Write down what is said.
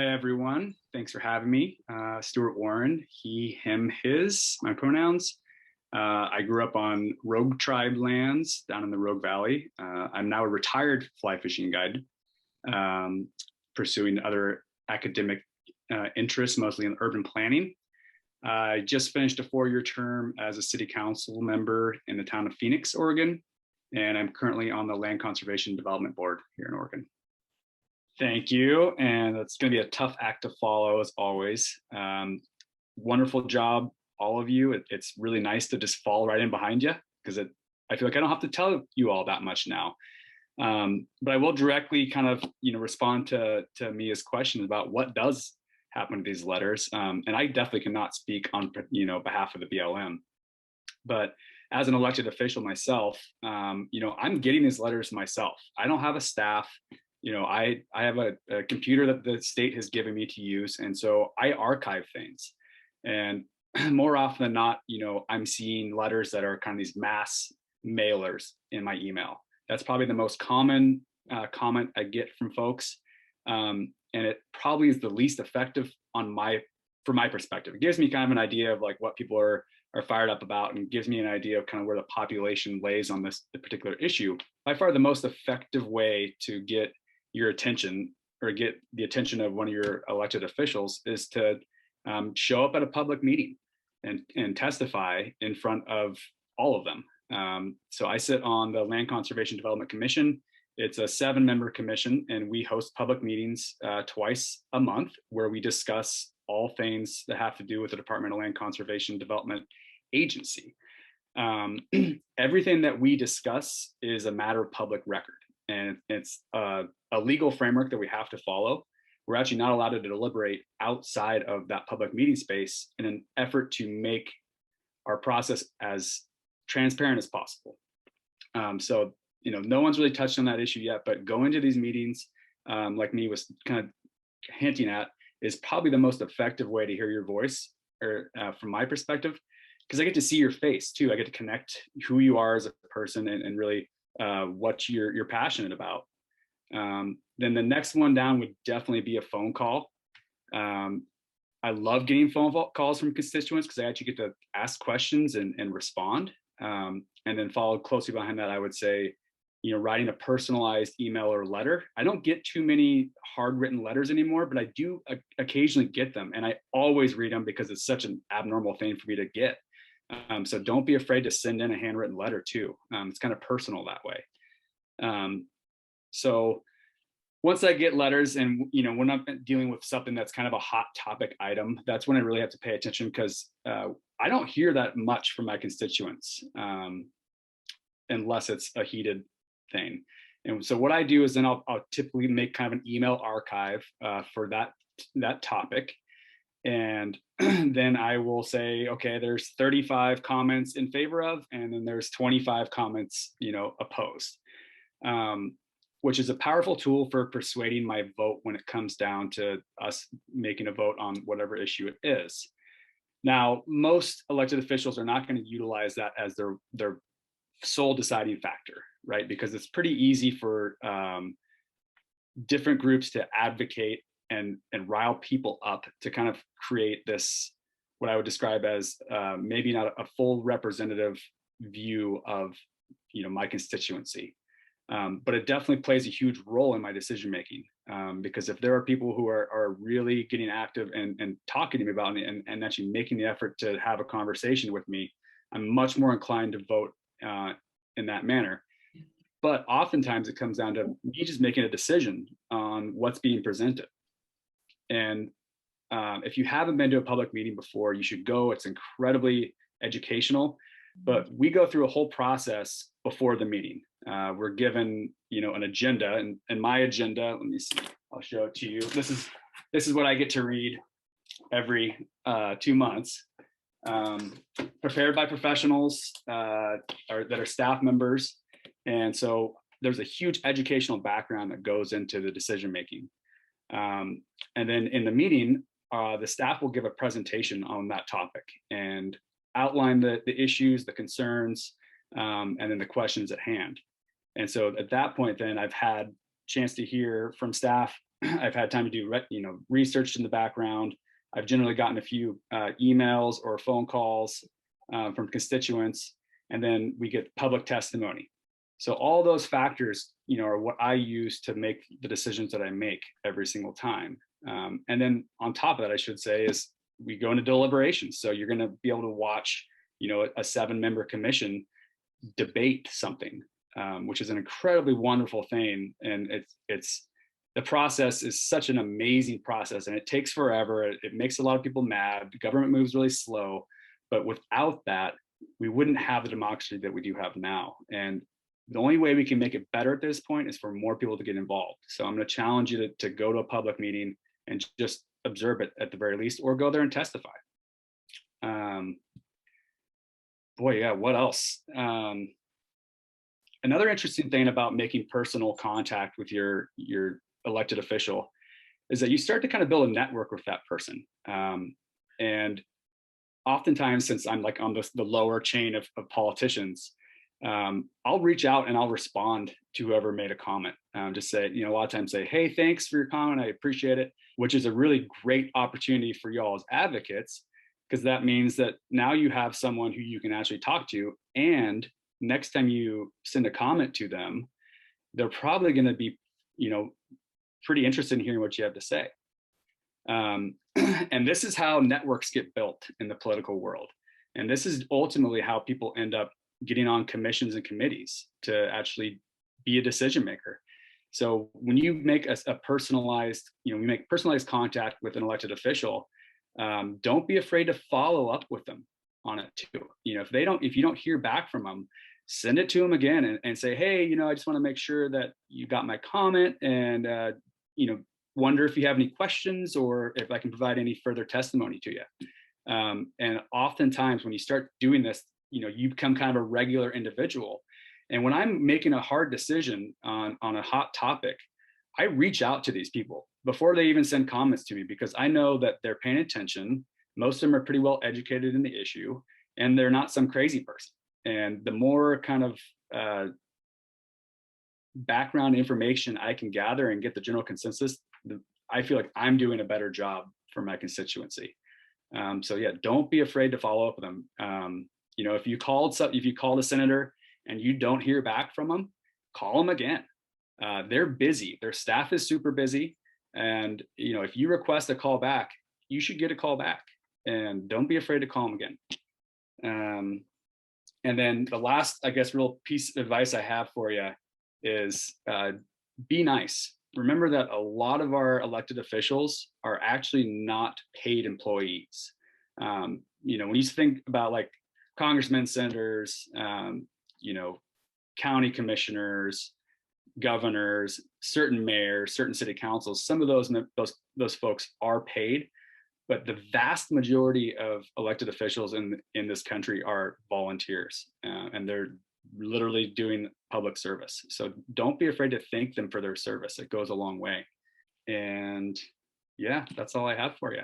Hey everyone, thanks for having me. Stuart Warren, he, him, his, my pronouns. I grew up on Rogue Tribe lands down in the Rogue Valley. I'm now a retired fly fishing guide, um, pursuing other academic interests, mostly in urban planning. I just finished a 4-year term as a city council member in the town of Phoenix, Oregon, and I'm currently on the Land Conservation Development Board here in Oregon. Thank you. And it's going to be a tough act to follow, as always. Wonderful job, all of you. It's really nice to just fall right in behind you because I feel like I don't have to tell you all that much now. But I will directly kind of, respond to Mia's question about what does happen to these letters. And I definitely cannot speak on, behalf of the BLM. But as an elected official myself, I'm getting these letters myself. I don't have a staff. I have a computer that the state has given me to use. And so I archive things. And more often than not, I'm seeing letters that are kind of these mass mailers in my email. That's probably the most common comment I get from folks. And it probably is the least effective from my perspective. It gives me kind of an idea of like what people are fired up about and gives me an idea of kind of where the population lays on the particular issue. By far the most effective way to get your attention or get the attention of one of your elected officials is to show up at a public meeting and testify in front of all of them. So I sit on the Land Conservation Development Commission. It's a 7-member commission, and we host public meetings twice a month where we discuss all things that have to do with the Department of Land Conservation Development Agency. Everything that we discuss is a matter of public record, and it's a legal framework that we have to follow. We're actually not allowed to deliberate outside of that public meeting space in an effort to make our process as transparent as possible. So, no one's really touched on that issue yet, but going to these meetings, like me was kind of hinting at, is probably the most effective way to hear your voice, or from my perspective, because I get to see your face too. I get to connect who you are as a person and really what you're passionate about. Then the next one down would definitely be a phone call. I love getting phone calls from constituents because I actually get to ask questions and respond. And then followed closely behind that, I would say, writing a personalized email or letter. I don't get too many hard-written letters anymore, but I do occasionally get them, and I always read them because it's such an abnormal thing for me to get. So don't be afraid to send in a handwritten letter too. It's kind of personal that way. So once I get letters and, when I'm dealing with something that's kind of a hot topic item, that's when I really have to pay attention because I don't hear that much from my constituents unless it's a heated thing. And so what I do is then I'll typically make kind of an email archive for that topic. And then I will say, okay, there's 35 comments in favor of, and then there's 25 comments, opposed. Which is a powerful tool for persuading my vote when it comes down to us making a vote on whatever issue it is. Now, most elected officials are not going to utilize that as their sole deciding factor, right? Because it's pretty easy for different groups to advocate and rile people up to kind of create this, what I would describe as maybe not a full representative view of, my constituency. But it definitely plays a huge role in my decision making, because if there are people who are really getting active and talking to me about it and actually making the effort to have a conversation with me, I'm much more inclined to vote in that manner. But oftentimes it comes down to me just making a decision on what's being presented. And if you haven't been to a public meeting before, you should go. It's incredibly educational, but we go through a whole process before the meeting. We're given, an agenda, and my agenda, let me see, I'll show it to you. This is what I get to read every 2 months, prepared by professionals that are staff members. And so there's a huge educational background that goes into the decision making. And then in the meeting, the staff will give a presentation on that topic and outline the issues, the concerns, and then the questions at hand. And so at that point, then I've had a chance to hear from staff I've had time to do research in the background. I've generally gotten a few emails or phone calls from constituents, and then we get public testimony. So all those factors, are what I use to make the decisions that I make every single time. And then on top of that, I should say, is we go into deliberations. So you're going to be able to watch, a 7-member commission debate something, which is an incredibly wonderful thing. And it's the process is such an amazing process, and it takes forever. It makes a lot of people mad. The government moves really slow, but without that, we wouldn't have the democracy that we do have now. And the only way we can make it better at this point is for more people to get involved. So I'm going to challenge you to go to a public meeting and just observe it at the very least, or go there and testify. What else? Another interesting thing about making personal contact with your elected official is that you start to kind of build a network with that person. And oftentimes, since I'm like on the lower chain of politicians, I'll reach out and I'll respond to whoever made a comment. Just say, a lot of times say, hey, thanks for your comment. I appreciate it, which is a really great opportunity for y'all as advocates, because that means that now you have someone who you can actually talk to. And next time you send a comment to them, they're probably going to be, pretty interested in hearing what you have to say. And this is how networks get built in the political world. And this is ultimately how people end up getting on commissions and committees to actually be a decision maker. So when you make a personalized, we make personalized contact with an elected official, don't be afraid to follow up with them on it too. If you don't hear back from them, send it to them again and say, hey, I just want to make sure that you got my comment, and wonder if you have any questions or if I can provide any further testimony to you. And oftentimes when you start doing this, you become kind of a regular individual. And when I'm making a hard decision on a hot topic, I reach out to these people before they even send comments to me, because I know that they're paying attention. Most of them are pretty well educated in the issue, and they're not some crazy person. And the more kind of background information I can gather and get the general consensus, I feel like I'm doing a better job for my constituency. So yeah, don't be afraid to follow up with them. If you called a senator and you don't hear back from them, call them again. They're busy. Their staff is super busy. And, if you request a call back, you should get a call back, and don't be afraid to call them again. And then the last, I guess, real piece of advice I have for you is be nice. Remember that a lot of our elected officials are actually not paid employees. When you think about like congressmen, senators, county commissioners, governors, certain mayors, certain city councils, some of those folks are paid, but the vast majority of elected officials in this country are volunteers, and they're literally doing public service. So don't be afraid to thank them for their service. It goes a long way. And yeah, that's all I have for you.